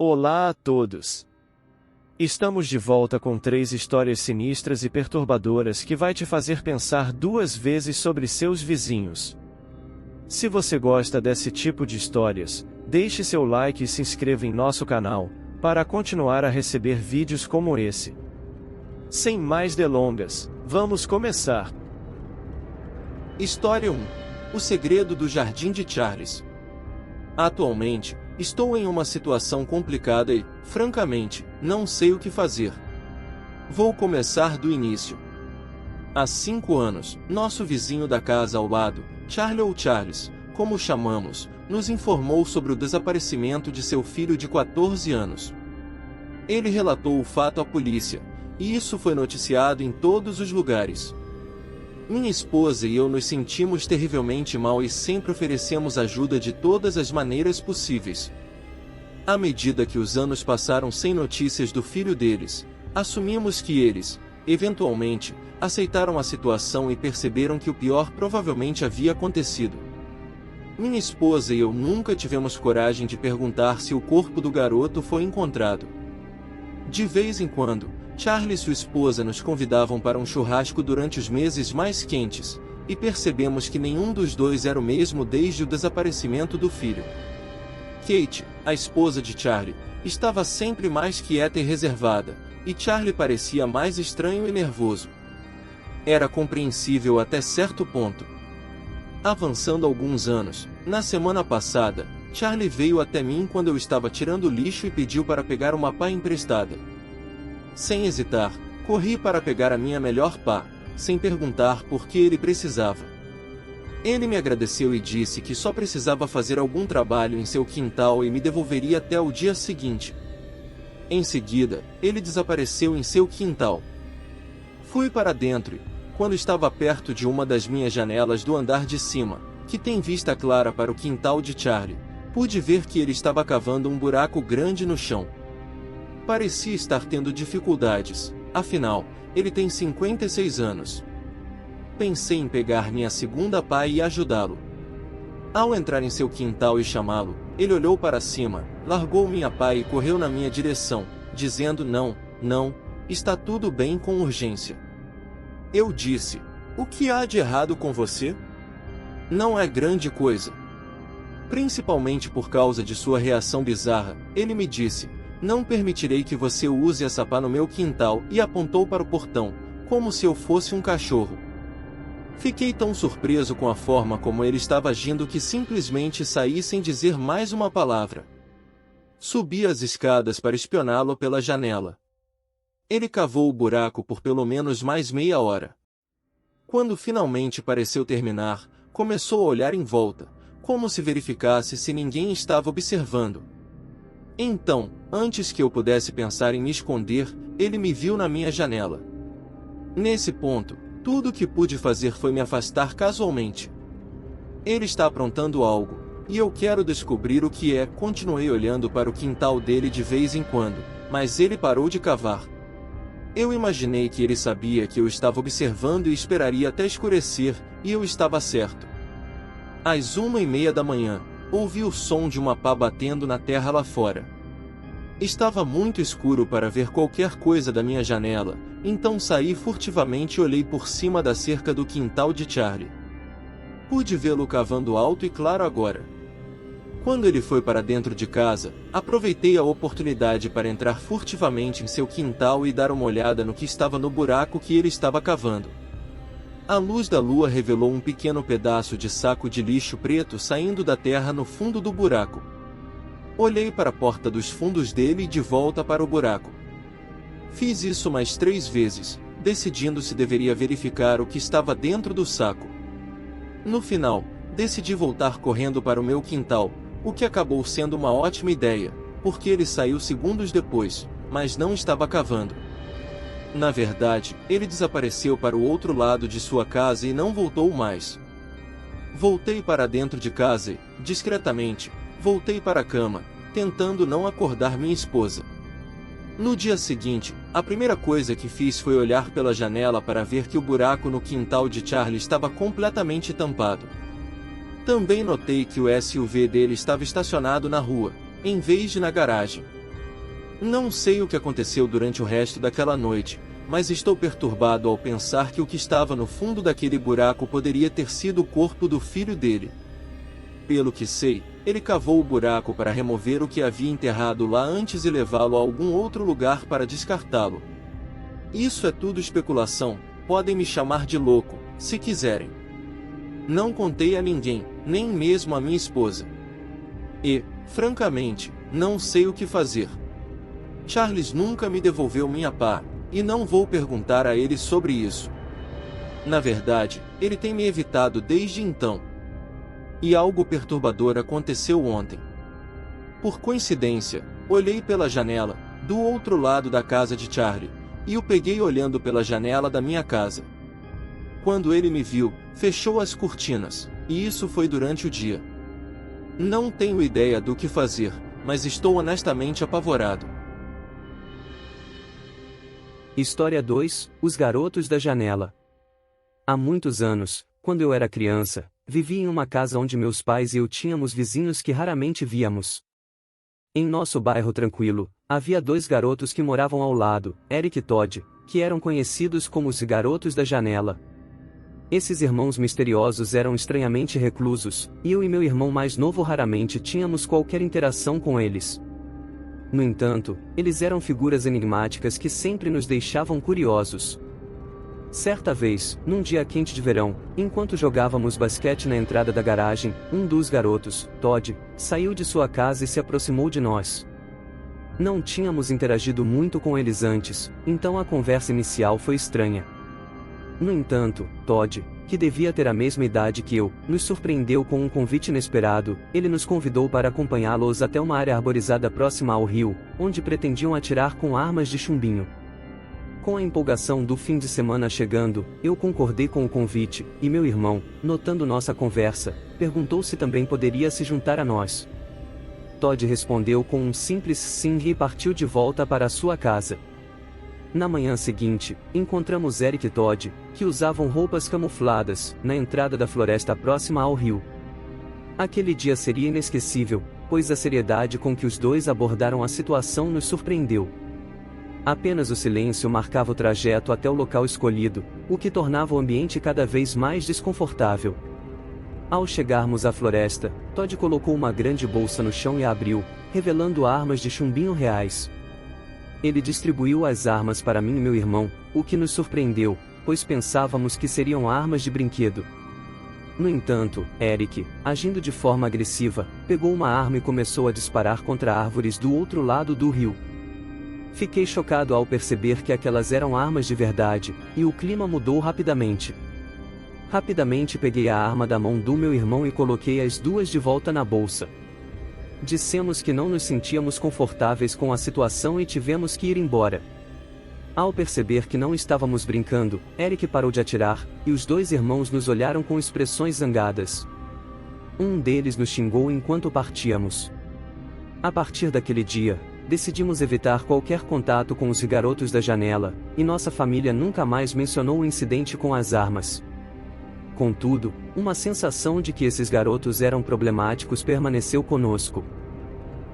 Olá a todos! Estamos de volta com 3 histórias sinistras e perturbadoras que vai te fazer pensar 2 vezes sobre seus vizinhos. Se você gosta desse tipo de histórias, deixe seu like e se inscreva em nosso canal, para continuar a receber vídeos como esse. Sem mais delongas, vamos começar! História 1. O segredo do Jardim de Charles. Atualmente, estou em uma situação complicada e, francamente, não sei o que fazer. Vou começar do início. Há 5 anos, nosso vizinho da casa ao lado, Charlie ou Charles, como o chamamos, nos informou sobre o desaparecimento de seu filho de 14 anos. Ele relatou o fato à polícia, e isso foi noticiado em todos os lugares. Minha esposa e eu nos sentimos terrivelmente mal e sempre oferecemos ajuda de todas as maneiras possíveis. À medida que os anos passaram sem notícias do filho deles, assumimos que eles, eventualmente, aceitaram a situação e perceberam que o pior provavelmente havia acontecido. Minha esposa e eu nunca tivemos coragem de perguntar se o corpo do garoto foi encontrado. De vez em quando, Charlie e sua esposa nos convidavam para um churrasco durante os meses mais quentes, e percebemos que nenhum dos dois era o mesmo desde o desaparecimento do filho. Kate, a esposa de Charlie, estava sempre mais quieta e reservada, e Charlie parecia mais estranho e nervoso. Era compreensível até certo ponto. Avançando alguns anos, na semana passada, Charlie veio até mim quando eu estava tirando lixo e pediu para pegar uma pá emprestada. Sem hesitar, corri para pegar a minha melhor pá, sem perguntar por que ele precisava. Ele me agradeceu e disse que só precisava fazer algum trabalho em seu quintal e me devolveria até o dia seguinte. Em seguida, ele desapareceu em seu quintal. Fui para dentro e, quando estava perto de uma das minhas janelas do andar de cima, que tem vista clara para o quintal de Charlie, pude ver que ele estava cavando um buraco grande no chão. Parecia estar tendo dificuldades, afinal, ele tem 56 anos. Pensei em pegar minha segunda pá e ajudá-lo. Ao entrar em seu quintal e chamá-lo, ele olhou para cima, largou minha pá e correu na minha direção, dizendo não, está tudo bem com urgência. Eu disse, o que há de errado com você? Não é grande coisa. Principalmente por causa de sua reação bizarra, ele me disse, não permitirei que você use essa pá no meu quintal, e apontou para o portão, como se eu fosse um cachorro. Fiquei tão surpreso com a forma como ele estava agindo que simplesmente saí sem dizer mais uma palavra. Subi as escadas para espioná-lo pela janela. Ele cavou o buraco por pelo menos mais meia hora. Quando finalmente pareceu terminar, começou a olhar em volta, como se verificasse se ninguém estava observando. Então, antes que eu pudesse pensar em me esconder, ele me viu na minha janela. Nesse ponto, tudo o que pude fazer foi me afastar casualmente. Ele está aprontando algo, e eu quero descobrir o que é. Continuei olhando para o quintal dele de vez em quando, mas ele parou de cavar. Eu imaginei que ele sabia que eu estava observando e esperaria até escurecer, e eu estava certo. Às 1h30 da manhã, ouvi o som de uma pá batendo na terra lá fora. Estava muito escuro para ver qualquer coisa da minha janela, então saí furtivamente e olhei por cima da cerca do quintal de Charlie. Pude vê-lo cavando alto e claro agora. Quando ele foi para dentro de casa, aproveitei a oportunidade para entrar furtivamente em seu quintal e dar uma olhada no que estava no buraco que ele estava cavando. A luz da lua revelou um pequeno pedaço de saco de lixo preto saindo da terra no fundo do buraco. Olhei para a porta dos fundos dele e de volta para o buraco. Fiz isso mais 3 vezes, decidindo se deveria verificar o que estava dentro do saco. No final, decidi voltar correndo para o meu quintal, o que acabou sendo uma ótima ideia, porque ele saiu segundos depois, mas não estava cavando. Na verdade, ele desapareceu para o outro lado de sua casa e não voltou mais. Voltei para dentro de casa e, discretamente, voltei para a cama, tentando não acordar minha esposa. No dia seguinte, a primeira coisa que fiz foi olhar pela janela para ver que o buraco no quintal de Charlie estava completamente tampado. Também notei que o SUV dele estava estacionado na rua, em vez de na garagem. Não sei o que aconteceu durante o resto daquela noite, mas estou perturbado ao pensar que o que estava no fundo daquele buraco poderia ter sido o corpo do filho dele. Pelo que sei, ele cavou o buraco para remover o que havia enterrado lá antes e levá-lo a algum outro lugar para descartá-lo. Isso é tudo especulação, podem me chamar de louco, se quiserem. Não contei a ninguém, nem mesmo a minha esposa. E, francamente, não sei o que fazer. Charles nunca me devolveu minha pá, e não vou perguntar a ele sobre isso. Na verdade, ele tem me evitado desde então. E algo perturbador aconteceu ontem. Por coincidência, olhei pela janela, do outro lado da casa de Charlie, e o peguei olhando pela janela da minha casa. Quando ele me viu, fechou as cortinas, e isso foi durante o dia. Não tenho ideia do que fazer, mas estou honestamente apavorado. História 2: Os Garotos da Janela. Há muitos anos, quando eu era criança, vivia em uma casa onde meus pais e eu tínhamos vizinhos que raramente víamos. Em nosso bairro tranquilo, havia 2 garotos que moravam ao lado, Eric e Todd, que eram conhecidos como os Garotos da Janela. Esses irmãos misteriosos eram estranhamente reclusos, e eu e meu irmão mais novo raramente tínhamos qualquer interação com eles. No entanto, eles eram figuras enigmáticas que sempre nos deixavam curiosos. Certa vez, num dia quente de verão, enquanto jogávamos basquete na entrada da garagem, um dos garotos, Todd, saiu de sua casa e se aproximou de nós. Não tínhamos interagido muito com eles antes, então a conversa inicial foi estranha. No entanto, Todd, que devia ter a mesma idade que eu, nos surpreendeu com um convite inesperado. Ele nos convidou para acompanhá-los até uma área arborizada próxima ao rio, onde pretendiam atirar com armas de chumbinho. Com a empolgação do fim de semana chegando, eu concordei com o convite, e meu irmão, notando nossa conversa, perguntou se também poderia se juntar a nós. Todd respondeu com um simples sim e partiu de volta para a sua casa. Na manhã seguinte, encontramos Eric e Todd, que usavam roupas camufladas, na entrada da floresta próxima ao rio. Aquele dia seria inesquecível, pois a seriedade com que os dois abordaram a situação nos surpreendeu. Apenas o silêncio marcava o trajeto até o local escolhido, o que tornava o ambiente cada vez mais desconfortável. Ao chegarmos à floresta, Todd colocou uma grande bolsa no chão e a abriu, revelando armas de chumbinho reais. Ele distribuiu as armas para mim e meu irmão, o que nos surpreendeu, pois pensávamos que seriam armas de brinquedo. No entanto, Eric, agindo de forma agressiva, pegou uma arma e começou a disparar contra árvores do outro lado do rio. Fiquei chocado ao perceber que aquelas eram armas de verdade, e o clima mudou rapidamente. Rapidamente peguei a arma da mão do meu irmão e coloquei as duas de volta na bolsa. Dissemos que não nos sentíamos confortáveis com a situação e tivemos que ir embora. Ao perceber que não estávamos brincando, Eric parou de atirar, e os 2 irmãos nos olharam com expressões zangadas. Um deles nos xingou enquanto partíamos. A partir daquele dia, decidimos evitar qualquer contato com os garotos da janela, e nossa família nunca mais mencionou o incidente com as armas. Contudo, uma sensação de que esses garotos eram problemáticos permaneceu conosco.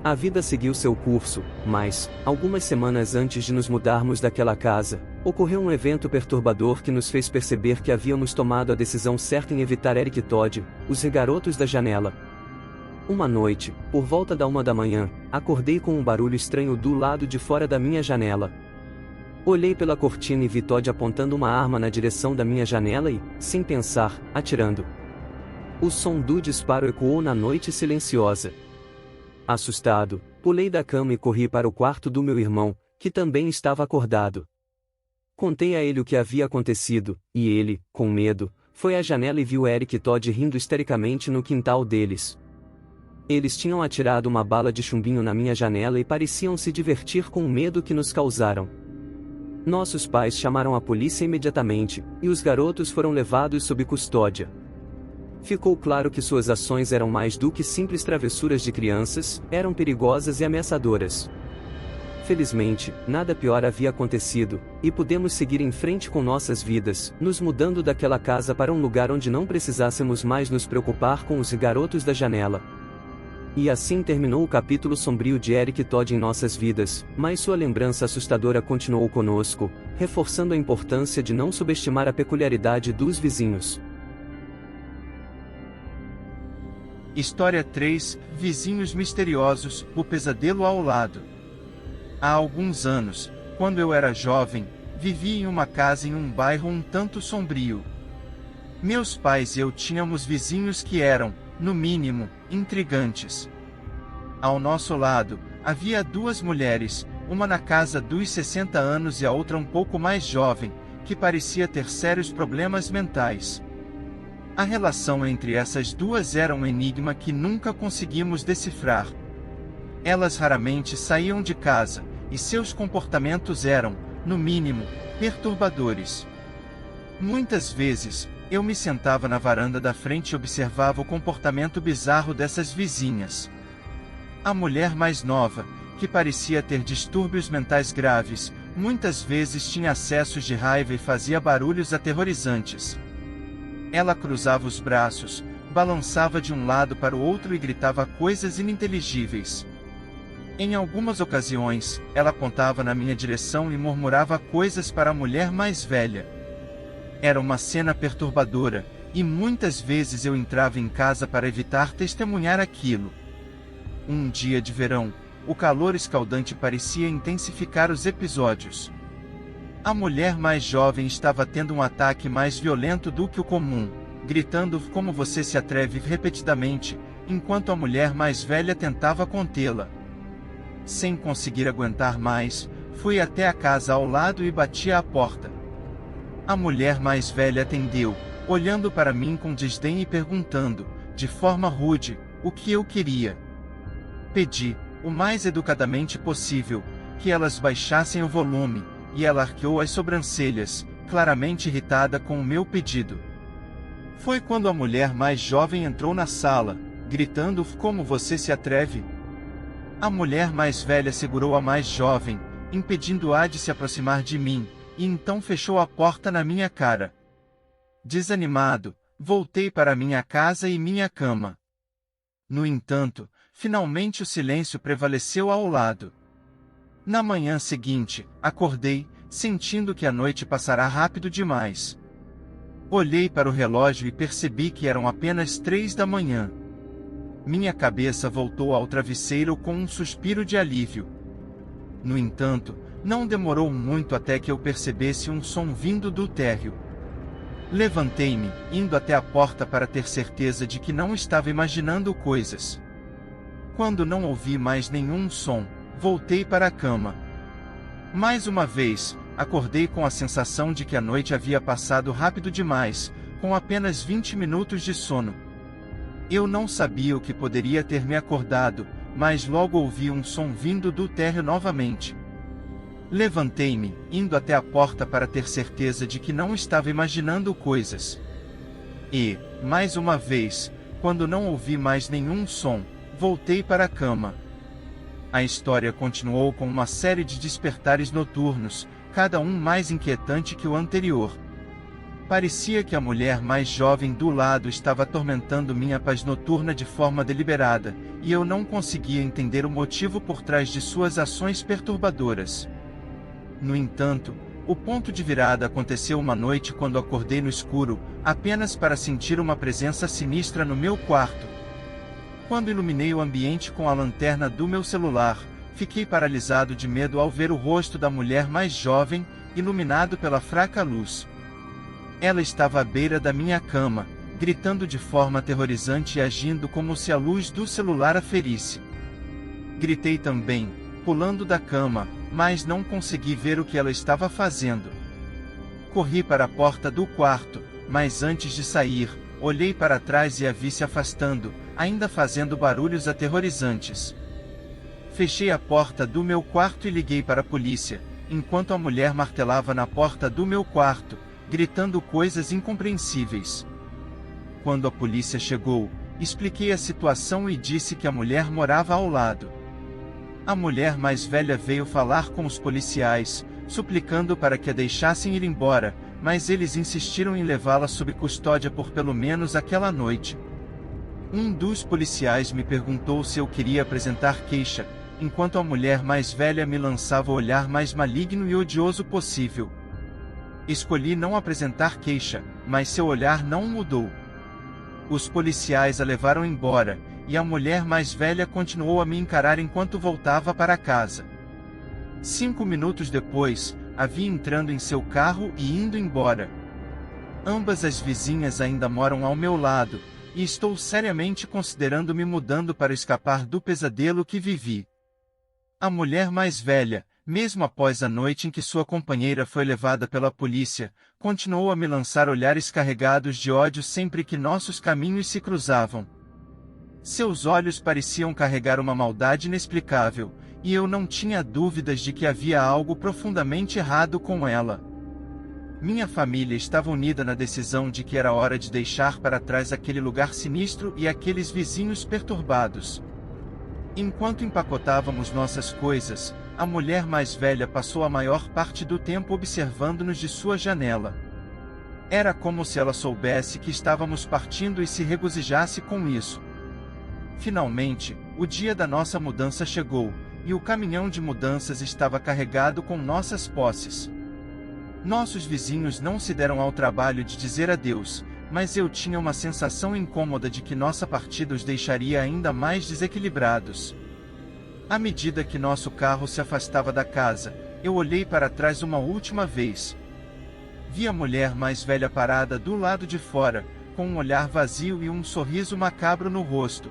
A vida seguiu seu curso, mas, algumas semanas antes de nos mudarmos daquela casa, ocorreu um evento perturbador que nos fez perceber que havíamos tomado a decisão certa em evitar Eric e Todd, os garotos da janela. Uma noite, por volta da 1 da manhã, acordei com um barulho estranho do lado de fora da minha janela. Olhei pela cortina e vi Todd apontando uma arma na direção da minha janela e, sem pensar, atirando. O som do disparo ecoou na noite silenciosa. Assustado, pulei da cama e corri para o quarto do meu irmão, que também estava acordado. Contei a ele o que havia acontecido, e ele, com medo, foi à janela e viu Eric e Todd rindo histericamente no quintal deles. Eles tinham atirado uma bala de chumbinho na minha janela e pareciam se divertir com o medo que nos causaram. Nossos pais chamaram a polícia imediatamente, e os garotos foram levados sob custódia. Ficou claro que suas ações eram mais do que simples travessuras de crianças, eram perigosas e ameaçadoras. Felizmente, nada pior havia acontecido, e pudemos seguir em frente com nossas vidas, nos mudando daquela casa para um lugar onde não precisássemos mais nos preocupar com os garotos da janela. E assim terminou o capítulo sombrio de Eric Todd em nossas vidas, mas sua lembrança assustadora continuou conosco, reforçando a importância de não subestimar a peculiaridade dos vizinhos. História 3: Vizinhos misteriosos, o pesadelo ao lado. Há alguns anos, quando eu era jovem, vivia em uma casa em um bairro um tanto sombrio. Meus pais e eu tínhamos vizinhos que eram, no mínimo, intrigantes. Ao nosso lado, havia duas mulheres, uma na casa dos 60 anos e a outra um pouco mais jovem, que parecia ter sérios problemas mentais. A relação entre essas duas era um enigma que nunca conseguimos decifrar. Elas raramente saíam de casa, e seus comportamentos eram, no mínimo, perturbadores. Muitas vezes, eu me sentava na varanda da frente e observava o comportamento bizarro dessas vizinhas. A mulher mais nova, que parecia ter distúrbios mentais graves, muitas vezes tinha acessos de raiva e fazia barulhos aterrorizantes. Ela cruzava os braços, balançava de um lado para o outro e gritava coisas ininteligíveis. Em algumas ocasiões, ela apontava na minha direção e murmurava coisas para a mulher mais velha. Era uma cena perturbadora, e muitas vezes eu entrava em casa para evitar testemunhar aquilo. Um dia de verão, o calor escaldante parecia intensificar os episódios. A mulher mais jovem estava tendo um ataque mais violento do que o comum, gritando "Como você se atreve?" repetidamente, enquanto a mulher mais velha tentava contê-la. Sem conseguir aguentar mais, fui até a casa ao lado e bati à porta. A mulher mais velha atendeu, olhando para mim com desdém e perguntando, de forma rude, o que eu queria. Pedi, o mais educadamente possível, que elas baixassem o volume, e ela arqueou as sobrancelhas, claramente irritada com o meu pedido. Foi quando a mulher mais jovem entrou na sala, gritando "Como você se atreve?" A mulher mais velha segurou a mais jovem, impedindo-a de se aproximar de mim, e então fechou a porta na minha cara. Desanimado, voltei para minha casa e minha cama. No entanto, finalmente o silêncio prevaleceu ao lado. Na manhã seguinte, acordei, sentindo que a noite passará rápido demais. Olhei para o relógio e percebi que eram apenas 3 da manhã. Minha cabeça voltou ao travesseiro com um suspiro de alívio. No entanto, não demorou muito até que eu percebesse um som vindo do térreo. Levantei-me, indo até a porta para ter certeza de que não estava imaginando coisas. Quando não ouvi mais nenhum som, voltei para a cama. Mais uma vez, acordei com a sensação de que a noite havia passado rápido demais, com apenas 20 minutos de sono. Eu não sabia o que poderia ter me acordado, mas logo ouvi um som vindo do térreo novamente. Levantei-me, indo até a porta para ter certeza de que não estava imaginando coisas. E, mais uma vez, quando não ouvi mais nenhum som, voltei para a cama. A história continuou com uma série de despertares noturnos, cada um mais inquietante que o anterior. Parecia que a mulher mais jovem do lado estava atormentando minha paz noturna de forma deliberada, e eu não conseguia entender o motivo por trás de suas ações perturbadoras. No entanto, o ponto de virada aconteceu uma noite quando acordei no escuro, apenas para sentir uma presença sinistra no meu quarto. Quando iluminei o ambiente com a lanterna do meu celular, fiquei paralisado de medo ao ver o rosto da mulher mais jovem, iluminado pela fraca luz. Ela estava à beira da minha cama, gritando de forma aterrorizante e agindo como se a luz do celular a ferisse. Gritei também, pulando da cama, mas não consegui ver o que ela estava fazendo. Corri para a porta do quarto, mas antes de sair, olhei para trás e a vi se afastando, ainda fazendo barulhos aterrorizantes. Fechei a porta do meu quarto e liguei para a polícia, enquanto a mulher martelava na porta do meu quarto, gritando coisas incompreensíveis. Quando a polícia chegou, expliquei a situação e disse que a mulher morava ao lado. A mulher mais velha veio falar com os policiais, suplicando para que a deixassem ir embora, mas eles insistiram em levá-la sob custódia por pelo menos aquela noite. Um dos policiais me perguntou se eu queria apresentar queixa, enquanto a mulher mais velha me lançava o olhar mais maligno e odioso possível. Escolhi não apresentar queixa, mas seu olhar não mudou. Os policiais a levaram embora, e a mulher mais velha continuou a me encarar enquanto voltava para casa. 5 minutos depois, a vi entrando em seu carro e indo embora. Ambas as vizinhas ainda moram ao meu lado, e estou seriamente considerando me mudando para escapar do pesadelo que vivi. A mulher mais velha, mesmo após a noite em que sua companheira foi levada pela polícia, continuou a me lançar olhares carregados de ódio sempre que nossos caminhos se cruzavam. Seus olhos pareciam carregar uma maldade inexplicável, e eu não tinha dúvidas de que havia algo profundamente errado com ela. Minha família estava unida na decisão de que era hora de deixar para trás aquele lugar sinistro e aqueles vizinhos perturbados. Enquanto empacotávamos nossas coisas, a mulher mais velha passou a maior parte do tempo observando-nos de sua janela. Era como se ela soubesse que estávamos partindo e se regozijasse com isso. Finalmente, o dia da nossa mudança chegou, e o caminhão de mudanças estava carregado com nossas posses. Nossos vizinhos não se deram ao trabalho de dizer adeus, mas eu tinha uma sensação incômoda de que nossa partida os deixaria ainda mais desequilibrados. À medida que nosso carro se afastava da casa, eu olhei para trás uma última vez. Vi a mulher mais velha parada do lado de fora, com um olhar vazio e um sorriso macabro no rosto.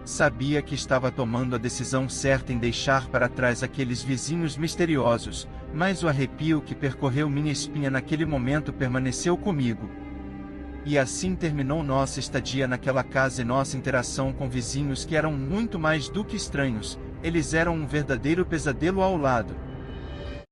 Sabia que estava tomando a decisão certa em deixar para trás aqueles vizinhos misteriosos, mas o arrepio que percorreu minha espinha naquele momento permaneceu comigo. E assim terminou nossa estadia naquela casa e nossa interação com vizinhos que eram muito mais do que estranhos, eles eram um verdadeiro pesadelo ao lado.